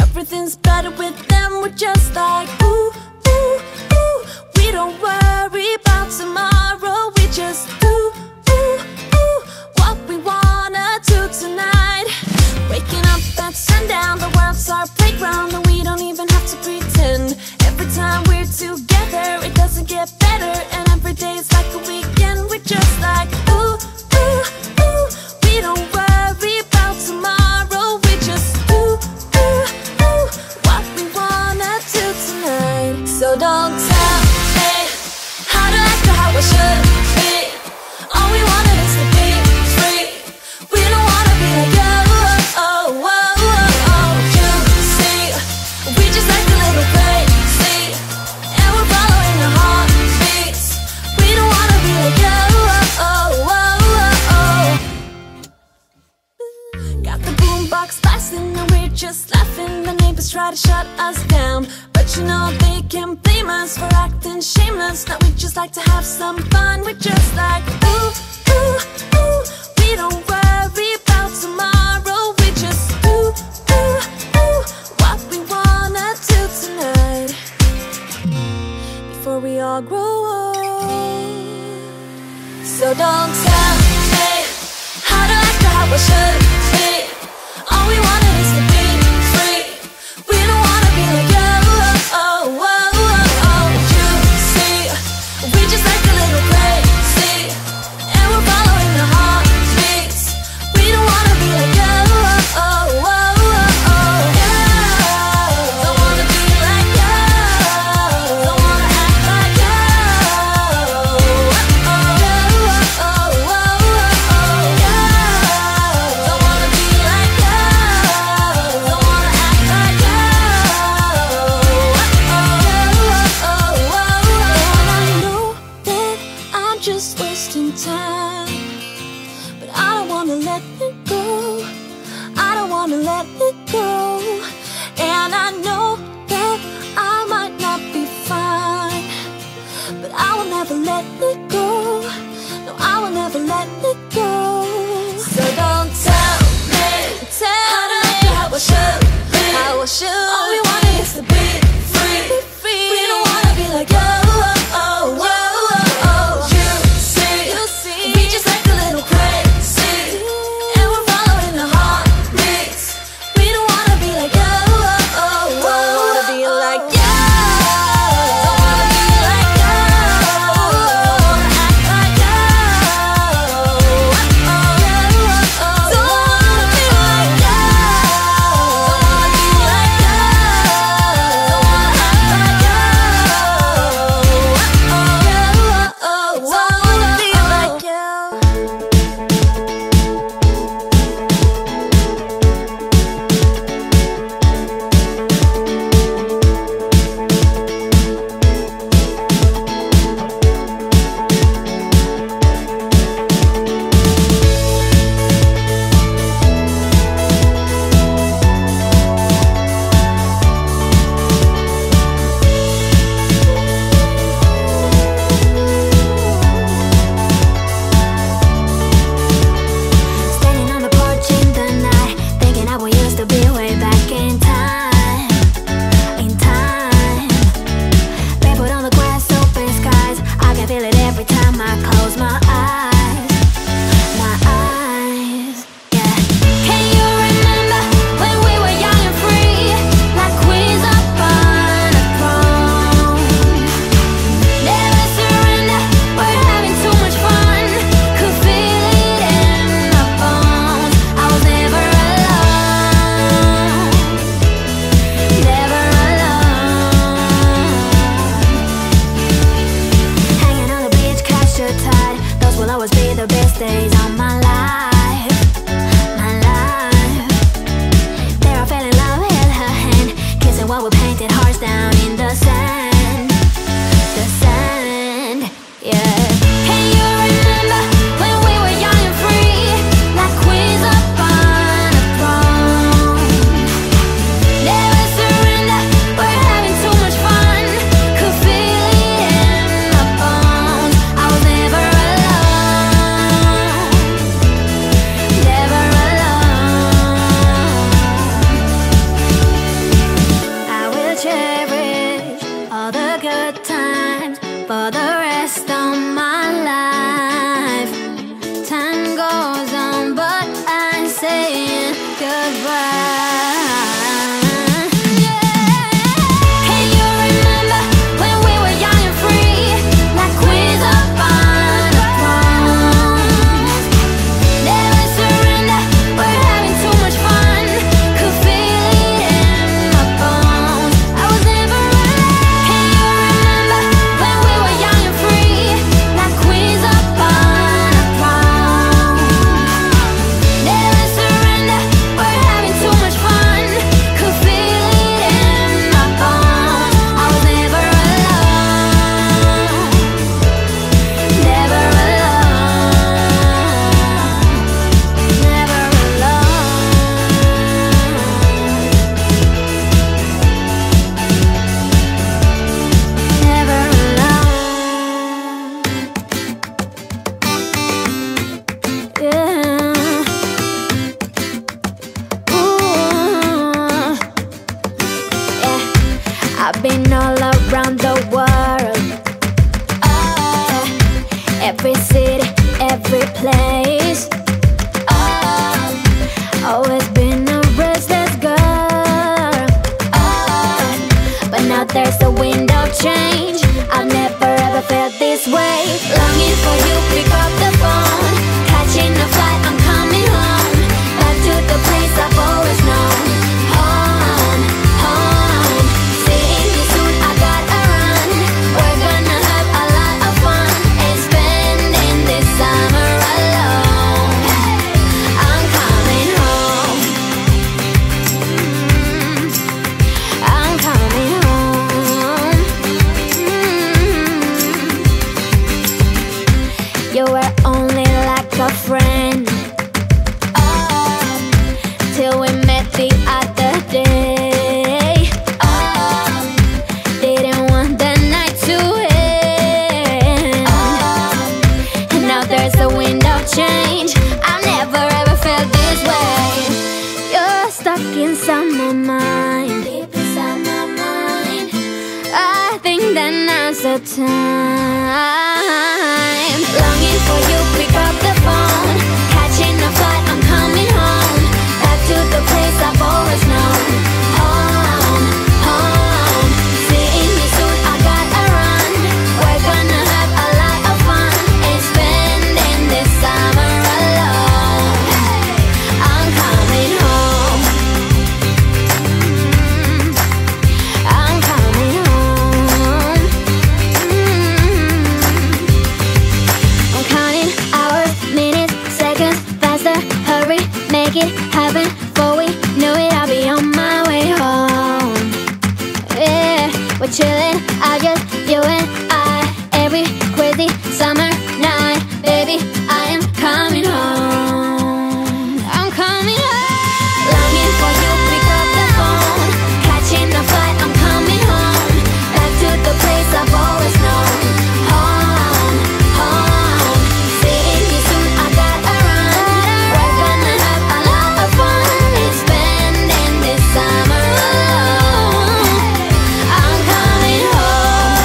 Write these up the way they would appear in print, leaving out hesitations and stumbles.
Everything's better with them. We're just like ooh, ooh, ooh. We don't worry about tomorrow. We just do, ooh, ooh, what we wanna do tonight. Waking up at sundown, the world's our playground, and we don't even have to pretend. Every time we're together, it doesn't get better, and every day's like a weekend. We're just like ooh, ooh, ooh. We don't worry about tomorrow. We just do, ooh, ooh, what we wanna do tonight. So don't tell me how to act or how I should be. All we wanted is to be free. We don't wanna be like you. We just like a little crazy, and we're following our heartbeats. We don't wanna be like you. Got the boombox blasting and we're just laughing. The neighbors try to shut us down, but you know they can't blame us for acting shameless. Now we just like to have some fun. We're just like ooh, ooh, ooh. We don't worry about tomorrow. We just do, ooh, ooh, what we wanna do tonight. Before we all grow old. So don't tell me how to act or how I should be. All we wanted is to be free. We don't wanna be like you. You see, we just like a little crazy, and we're following our heartbeats. We don't wanna be like you. Don't wanna be like you. Don't wanna act like you. Don't wanna for the rest of my life. Time goes on, but I'm saying goodbye. I've been all around the world, every city, every place. Always been a restless girl, but now there's a wind of change. I've never ever felt this way. Longing for you, pick up the phone. Catching a flight, I'm coming home. Back to the place I've always known. Home, home. Seeing you soon, I gotta run. We're gonna have a lot of fun and spending this summer alone. I'm coming home. I'm coming home. You were only like a friend, till we met the other day. Didn't want the night to end, and now there's a wind of change. I've never ever felt this way. You're stuck inside my mind, deep inside my mind. I think that now's the time. Longing for you, pick up the phone. Catching a flight, I'm coming home. Back to the place I've always known. Home, home. Seeing you soon, I gotta run. We're gonna have a lot of fun and spending this summer alone. I'm coming home. I'm coming home. I'm counting hours, minutes, seconds, faster. Hurry, make it happen. Before we know it, I'll be on my way home. Yeah, we're chilling, I just, you and I. Every crazy summer night, baby, I am coming home. I'm coming home. Longing for you, pick up the phone. Catching a flight, I'm coming home. Back to the place I've always known. Home, home. Seeing you soon, I gotta run. We're gonna have a lot of fun and spending this summer alone. I'm coming home.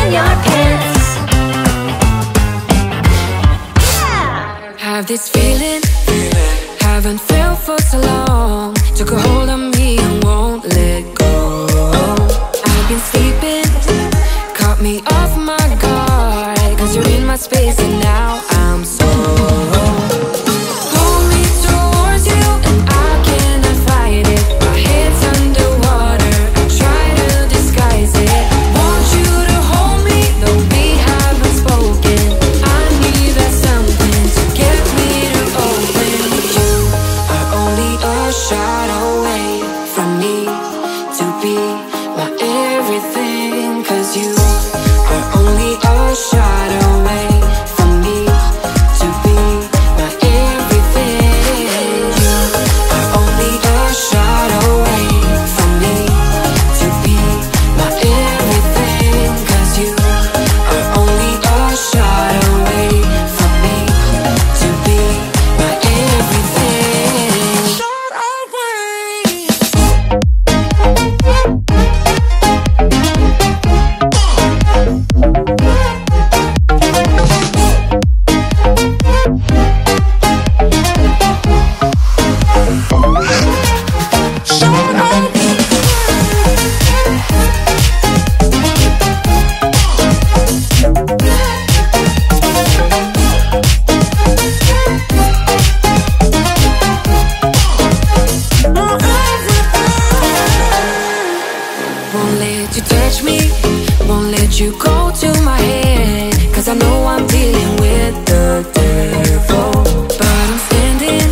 in your pants. Have this feeling, haven't felt for so long. Took a hold of me and won't let go. I've been sleeping, caught me off my guard, 'cause you're in my space and now I'm so pull me towards you and I cannot fight it. My head's underwater, I try to disguise it. Want you to hold me, though we haven't spoken. I need that something to get me to open. You are only a shot away from me to be my everything, 'cause you are only a shot away from me to be my everything. You are only a shot away from me to be my everything, 'cause you are only a shot away from me to be my everything. Shot away. Won't let you touch me, won't let you go to my head, 'cause I know I'm dealing with the devil. But I'm standing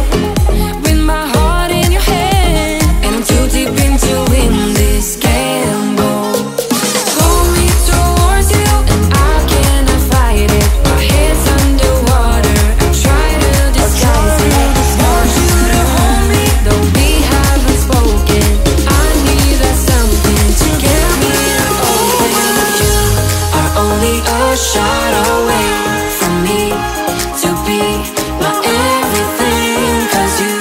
with my heart in your hand, and I'm too deep into in this gamble. Pull me towards you and I cannot fight it. My head's underwater, I try to disguise it. Want you to hold me, though we haven't spoken. I need that something to get me to open. You are only a shot away from me to be my everything, 'cause you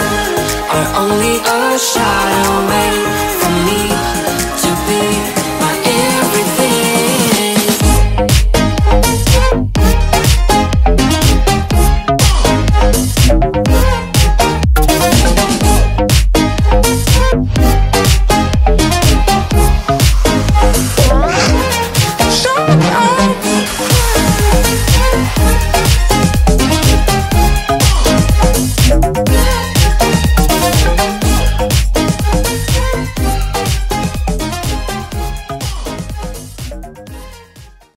are only a shot away from